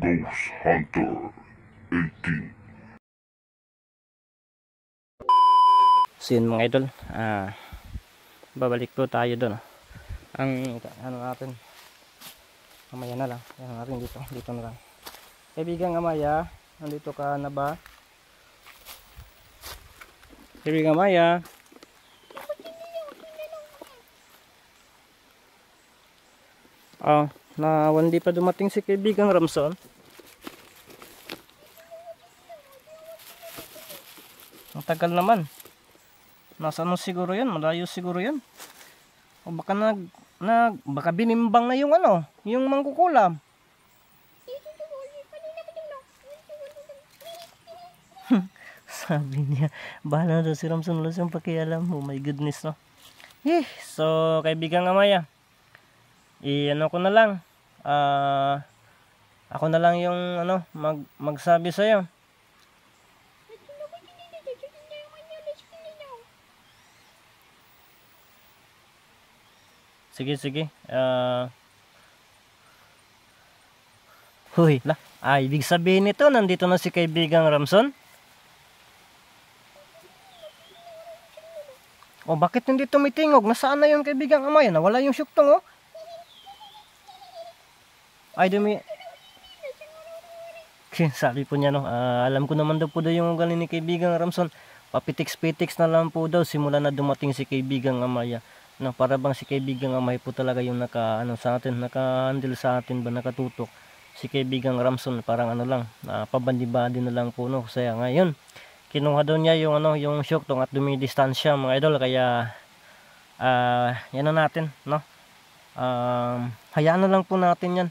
Ghost Hunter 18. So yun mga idol, babalik po tayo doon. Ang ano natin, mamaya na lang, yan natin dito na lang. Kaibigang Amaya, nandito ka na ba? Kaibigang Amaya, hindi pa dumating si kaibigang Ramson. Ang tagal naman. Nasaan siguro yan? Malayo siguro yan. O baka baka binimbang na yung yung mangkukulam. Sabi niya, bahala daw si Ramson, wala siyang pakialam. Oh my goodness, no. So kaibigang Amaya, ano ko na lang. Ako na lang yung magsabi sa'yo. Sige. Huy, ibig sabihin nito, nandito na si kaibigang Ramson? O bakit hindi tumitingog? Nasaan na yung kaibigang Amaya? Nawala yung syuktong, oh. Sabi po niya, no, alam ko naman daw po yung galing ni kaibigang Ramson. Papitiks-pitiks na lang po daw simula na dumating si kaibigang Amaya. No, para bang si kaibigang Amaya po talaga yung naka-handle sa atin ba, nakatutok. Si kaibigang Ramson parang pabandi-bandi na lang po, no. Kaya ngayon, kinuha daw niya yung syuktong at dumidistansya mga idol, kaya yan na natin, no. Hayaan na lang po natin yan.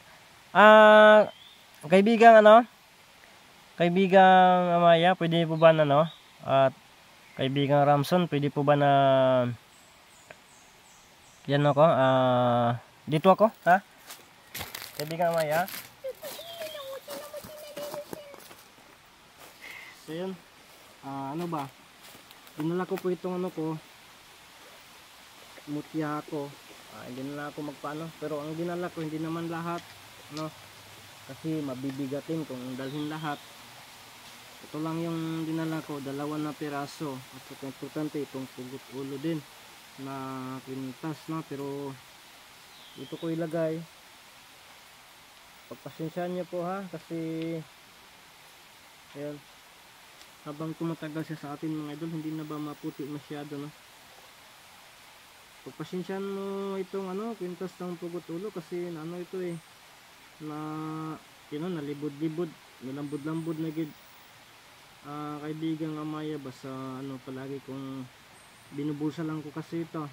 Kaibigang Amaya, pwede po ba at kaibigang Ramson, pwede po ba na yan ako, dito ako, ha? Kaibigang Amaya. So yun, dinala ko po itong mutya ko. Dinala ko magpaano, pero ang dinala ko hindi naman lahat, no, kasi mabibigatin kung dalhin lahat. Ito lang yung dinala ko, 2 na piraso. At importante itong pugot ulo din na pintas, no, pero ito ko ilagay. Pagpasensyaan niyo po, ha, kasi ayan, habang tumatagal siya sa atin mga idol, hindi na ba maputi masyado, no. Pagpasensyaan mo itong kwintas ng pugot ulo kasi ito nalibod-libod, nalambod-lambod na gid. Kaibigang Amaya, basta palagi kong binubulsa lang ko kasi ito.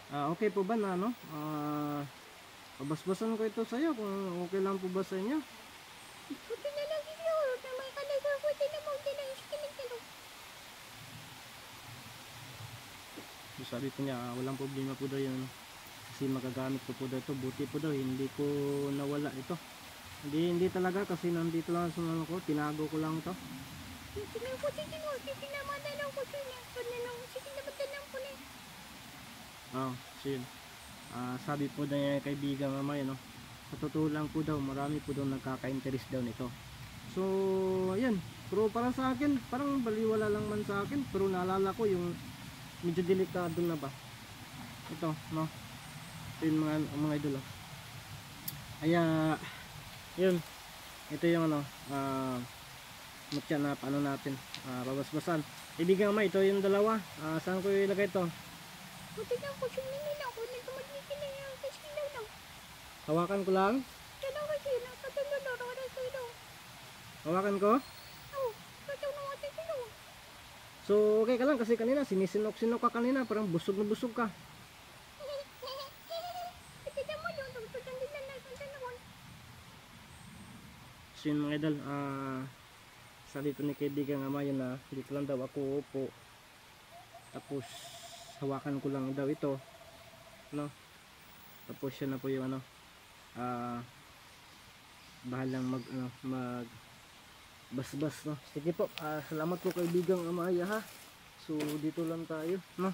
Okay po ba na pabasbasan ko ito sa'yo kung okay lang po ba sa inyo? Sabi ko niya, walang problema po daw yun kasi magagamit ko po daw ito. Buti po daw hindi ko nawala ito. Hindi talaga, kasi nandito lang sa ko, tinago ko lang ito. Sabi po na kaibigan Amaya, no, sa totoo lang po daw, marami po daw nagkaka-interest daw nito. So ayan, pero para sa akin parang baliwala lang man sa akin, pero naalala ko yung medyo delikado na ba ito, no. Ito yung mga idol, kaya yun, ito yung mutya na paano natin babasbasan. Ibigay Amaya, ito yung 2, saan ko ilagay ito? Hawakan ko lang. Hawakan ko. So okay ka lang kasi kanina sinisinok-sinok ka kanina, parang busog na busog ka. So yun mga idol, sa dito ni kaibigan nga mayon na dito lang daw ako upo. Tapos hawakan ko lang daw ito, no? Tapos siya na po yung ano, bahalang mag basbas, no? Sige po, salamat po kaibigang Amaya ha. So dito lang tayo, no?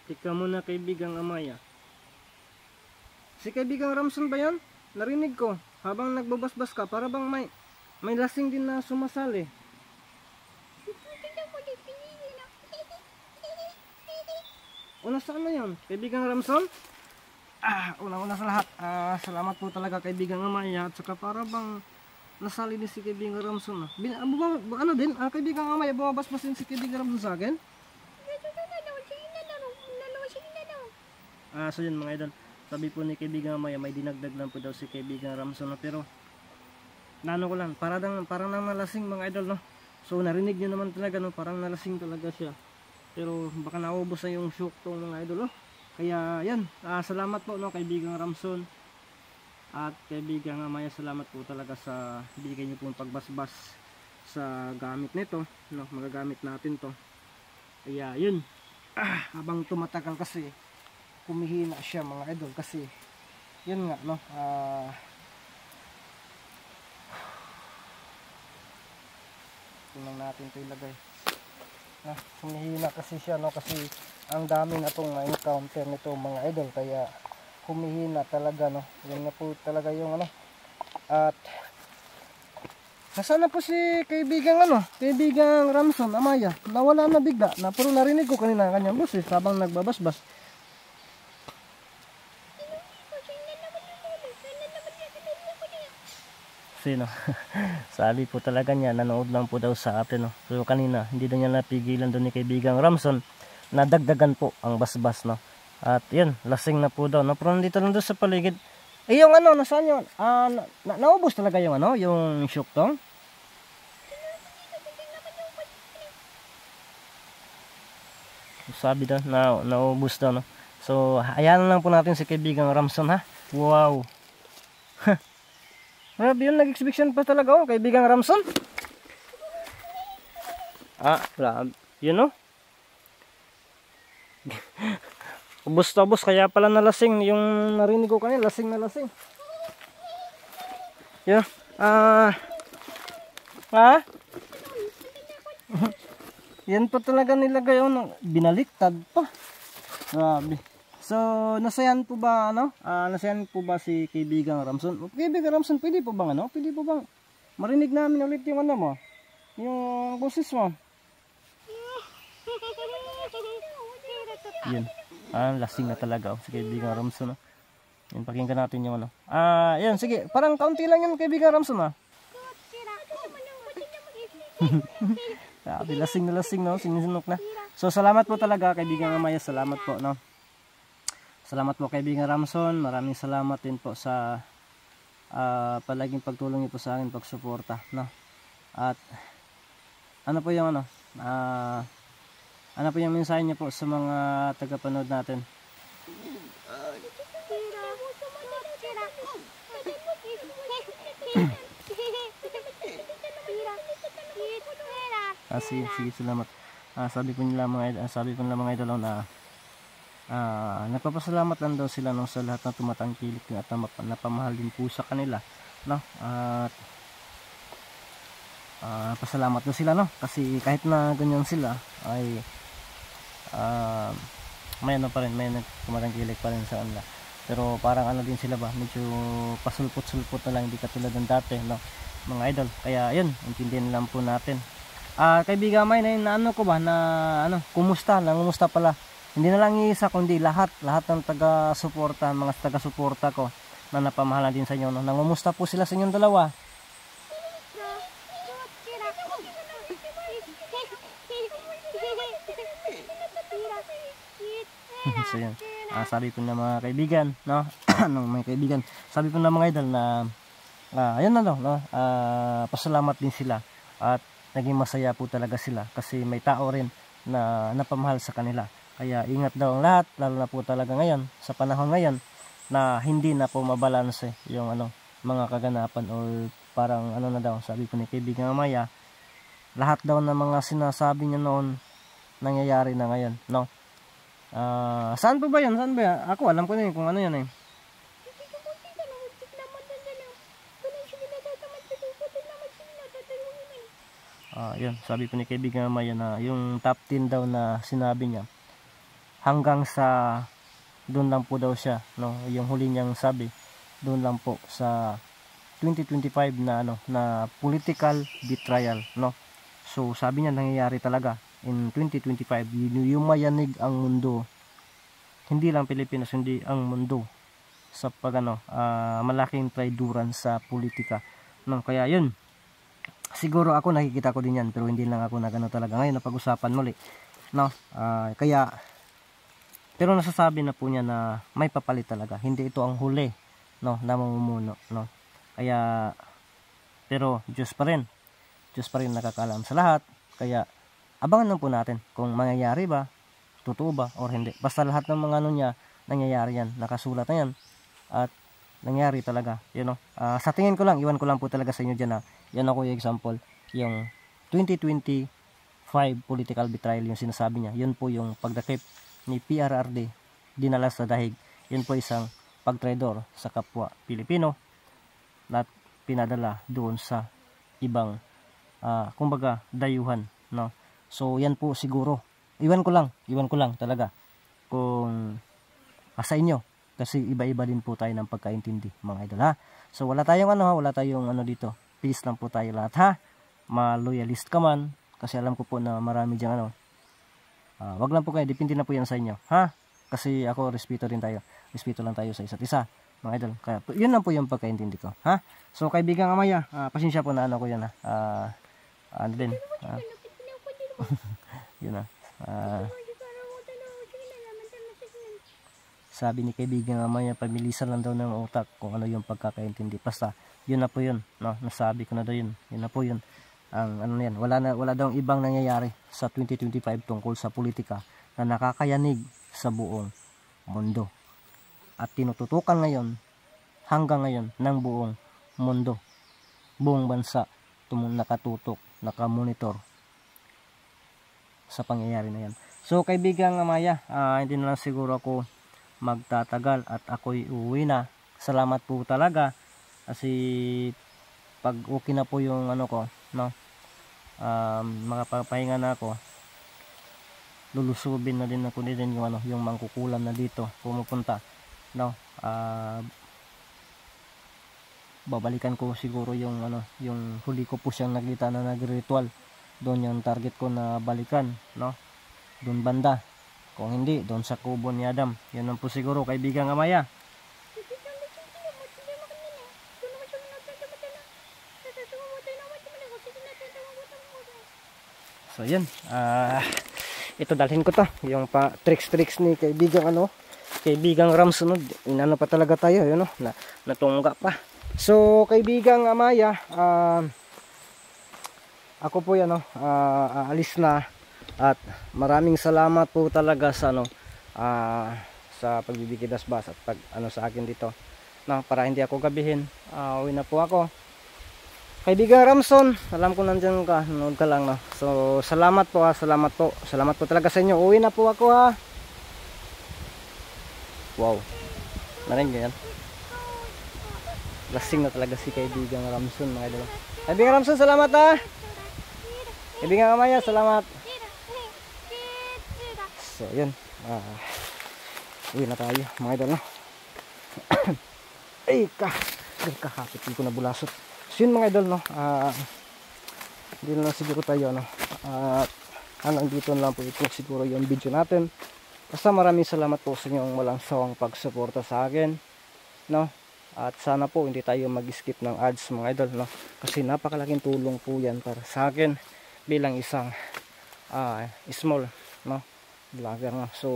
Tika muna kaibigang Amaya. Si kaibigang Ramson ba yan? Narinig ko habang nagbabasbas ka, para bang may lasing din na sumasali. Una sa ano yan? Kaibigang Ramson? Una-una sa lahat, salamat po talaga kaibigang Amaya. At saka para bang nasali din si kaibigang Ramson. Ano din? Kaibigang Amaya, bumabasbas din si kaibigang Ramson sa akin? So yun mga idol, sabi po ni kaibigan Amaya, may dinagdag lang po daw si kaibigan Ramson, no? Pero nano ko lang, parang nang nalasing mga idol, no? So narinig nyo naman talaga, no? Parang nalasing talaga siya. Pero baka naubos na yung shock to mga idol, no? Kaya yan, salamat po, no, kaibigan Ramson at kaibigan Amaya. Salamat po talaga sa bigay nyo pong pagbasbas sa gamit nito, no? Magagamit natin to. Kaya yun, habang tumatagal kasi kumihina siya mga idol, kasi yun nga, no, tingnan natin ito ilagay, kumihina kasi siya, no, kasi ang dami na itong na-encounter nito mga idol, kaya kumihina talaga, no. Yan na po talaga yung ano. At nasaan na po si kaibigang kaibigang Ramson Amaya? Nawala na bigla, na pero narinig ko kanina ang kanyang boses habang nagbabasbas. No? Sabi po talaga niya, nanood lang po daw sa atin, no? Pero kanina hindi daw niya napigilan doon ni kaibigang Ramson na dagdagan po ang basbas, no? At yun, lasing na po daw, no? Pero nandito lang doon sa paligid. Yung nasaan yun? Naubos talaga yung yung shock tong? Sabi daw naubos daw, no? So hayaan lang po natin si kaibigang Ramson ha. Wow. Grabe yun, nag-exhibition pa talaga kaibigang Ramson. Grabe. Yun, no? Ubus na ubus, kaya pala nalasing. Yung narinig ko kanina, lasing na lasing. Yun. Yan pa talaga nilagay, binaliktad pa. Grabe. So, nasayan po ba, nasayan po ba si kaibigang Ramson? Kaibigang Ramson, pwede po bang, pwede po bang marinig namin ulit yung mo? Yung boses mo? Yun. Lasing na talaga, si kaibigang Ramson, Yan, pakinggan natin yung yan, sige. Parang kaunti lang yung kaibigang Ramson, lasing na lasing, sinisinok na. So, salamat po talaga, kaibigang Amaya. Salamat po, Salamat po kaibigan Ramson. Maraming salamat din po sa palaging pagtulong niyo po sa akin, pagsuporta, At ano po yung ano po yung mensahe niyo po sa mga tagapanood natin? Sige, salamat. Sabi po nila mga idol na nagpapasalamat lang daw sila sa lahat na tumatangkilik at napamahal din po sa kanila, At pasalamat do sila, no, kasi kahit na ganyan sila ay may ano pa rin, may tumatangkilik pa rin sa kanila, pero parang ano din sila ba, medyo pasulpot-sulpot na lang, hindi katulad ng dati, no, mga idol. Kaya yun, intindihan lang po natin. Kaibigan may na ano ko ba na ano, kumusta pala, hindi na lang isa kundi lahat ng taga-suporta, mga taga-suporta ko na napamahalan din sa inyo, no? Nangumusta po sila sa inyong dalawa? So yun, sabi po ng mga kaibigan, no? Ng mga kaibigan, sabi po ng mga idol na ayun na daw, no? Pasalamat din sila at naging masaya po talaga sila kasi may tao rin na napamahal sa kanila. Kaya ingat daw ang lahat, lalo na po talaga ngayon, sa panahon ngayon na hindi na po mabalanse yung ano, mga kaganapan, or parang ano na daw, sabi po ni kaibigan Maya, lahat daw ng mga sinasabi niya noon nangyayari na ngayon, no? Saan po ba yan? Saan ba yan? Ako alam ko na yun kung ano yan eh. Yun, sabi po ni kaibigan Maya na yung top 10 daw na sinabi niya, hanggang sa doon lang po daw siya, no? Yung huli niyang sabi, doon lang po sa 2025 na ano, na political betrayal, no? So sabi niya nangyayari talaga in 2025, yumayanig ang mundo, hindi lang Pilipinas, hindi ang mundo, sa pag ano, malaking traiduran sa politika, no? Kaya yun, siguro ako nakikita ko din yan, pero hindi lang ako nagano talaga ngayon na pag-usapan muli, no? Kaya pero nasasabi na po niya na may papalit talaga, hindi ito ang huli, no, na mamumuno, no? Kaya pero Diyos pa rin nakakaalam sa lahat. Kaya abangan lang po natin kung mangyayari ba, totoo ba or hindi. Basta lahat ng mga ano niya nangyayari yan, nakasulat na yan at nangyari talaga, you know. Sa tingin ko lang, iwan ko lang po talaga sa inyo dyan, yan ako yung example, yung 2025 political betrayal yung sinasabi niya, yun po yung pagdakip ni PRRD dinala sa dahig, yun po isang pagtraidor sa kapwa Pilipino at pinadala doon sa ibang kumbaga dayuhan, no? So yan po siguro, iwan ko lang talaga kung sa inyo, kasi iba-iba din po tayo ng pagkaintindi, mga idol, ha. So wala tayong ano dito, peace lang po tayo lahat, ha. Ma-loyalist ka man, kasi alam ko po na marami diyang ano, wag lang po kayo, depende na po yan sa inyo, ha. Kasi ako, respeto lang tayo sa isa't isa, mga idol. Kaya yun lang po yung pagkaintindi ko, ha. So kaibigan Amaya, pasensya po na ano ko yan, ha. Ano din, yun na, sabi ni kaibigan Amaya, pamilisan lang daw ng utak kung ano yung pagkakaintindi. Basta yun na po yun, no, nasabi ko na daw yun na po yun ang ano yan. Wala daw ibang nangyayari sa 2025 tungkol sa politika na nakakayanig sa buong mundo at tinututukan ngayon, hanggang ngayon, ng buong mundo, buong bansa nakatutok, nakamonitor sa pangyayari na yan. So kaibigan Amaya, hindi na lang siguro ako magtatagal at ako'y uuwi na. Salamat po talaga kasi pag okay na po yung ano ko, no, makapapahinga na ako, lulusubin na din ako din yung ano, yung mangkukulam na dito pumupunta, no. Babalikan ko siguro yung ano, yung huli ko po siyang nakita na nag-ritual doon, yung target ko na balikan, no, doon banda. Kung hindi, doon sa kubo ni Adam. Yun lang po siguro kaibigan Amaya. So yan, ito dalhin ko to, yung pa tricks ni kaibigang Ramson. Inano pa talaga tayo, yun, no, natungga pa. So kaibigang Amaya, ako po yan, no, aalis na. At maraming salamat po talaga sa ano, sa pagbibigay dasbas at pag ano sa akin dito, no, para hindi ako gabihin. Uwi na po ako. Kaibigan Ramson, alam ko nandiyan ka, nanood ka lang, no. So salamat po, salamat po talaga sa inyo. Uwi na po ako, ha. Wow, narinig nyo yan? Lasing na talaga si kaibigan Ramson, mga idol. Kaibigan Ramson, salamat, ha. Kaibigang Amaya, salamat. So yun, uwi na tayo mga idol, no? Ay kakapit ko na bulasot. So yun mga idol, no? Hindi na lang siguro tayo, no? At hanggang dito na lang po ito siguro yung video natin. Basta maraming salamat po sa inyong walang sawang pagsuporta sa akin, no? At sana po hindi tayo mag-skip ng ads mga idol, no? Kasi napakalaking tulong po yan para sa akin bilang isang small, no, vlogger, no? So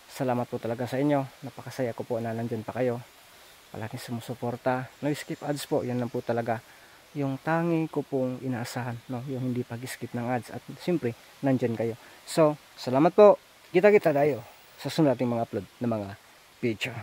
salamat po talaga sa inyo. Napakasaya ko po na nandyan pa kayo. Palaging sumusuporta. No skip ads po. Yan lang po talaga yung tangi ko pong inaasahan, no? Yung hindi pag-skip ng ads. At siyempre, nandyan kayo. So, salamat po. Kita-kita tayo sa sunod nating mga upload ng mga video.